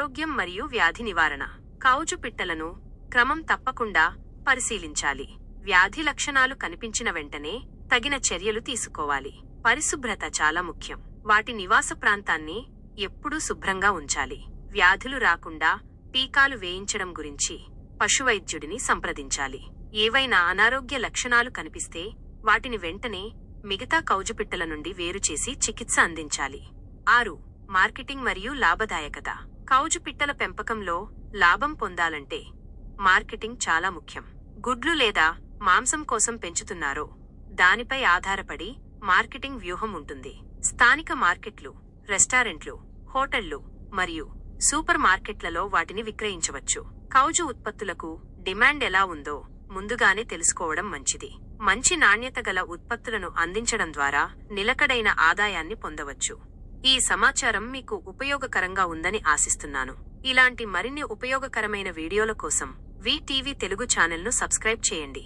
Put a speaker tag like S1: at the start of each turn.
S1: ఆరోగ్యం మరియు వ్యాధి నివారణ. కౌజు పిట్టలను క్రమం తప్పకుండా పరిశీలించాలి. వ్యాధి లక్షణాలు కనిపించిన వెంటనే తగిన చర్యలు తీసుకోవాలి. పరిశుభ్రత చాలా ముఖ్యం. వాటి నివాస ప్రాంతాన్ని ఎప్పుడూ శుభ్రంగా ఉంచాలి. వ్యాధులు రాకుండా టీకాలు వేయించడం గురించి పశువైద్యుడిని సంప్రదించాలి. ఏవైనా అనారోగ్య లక్షణాలు కనిపిస్తే వాటిని వెంటనే మిగతా కౌజుపిట్టల నుండి వేరుచేసి చికిత్స అందించాలి. 6. మార్కెటింగ్ మరియు లాభదాయకత. కౌజుపిట్టల పెంపకంలో లాభం పొందాలంటే మార్కెటింగ్ చాలా ముఖ్యం. గుడ్లు లేదా మాంసం కోసం పెంచుతున్నారో దానిపై ఆధారపడి మార్కెటింగ్ వ్యూహం ఉంటుంది. స్థానిక మార్కెట్లు, రెస్టారెంట్లు, హోటళ్లు మరియు సూపర్ మార్కెట్లలో వాటిని విక్రయించవచ్చు. కౌజు ఉత్పత్తులకు డిమాండ్ ఎలా ఉందో ముందుగానే తెలుసుకోవడం మంచిది. మంచి నాణ్యత గల ఉత్పత్తులను అందించడం ద్వారా నిలకడైన ఆదాయాన్ని పొందవచ్చు. ఈ సమాచారం మీకు ఉపయోగకరంగా ఉందని ఆశిస్తున్నాను. ఇలాంటి మరిన్ని ఉపయోగకరమైన వీడియోల కోసం VTV తెలుగు ఛానల్ను సబ్స్క్రైబ్ చేయండి.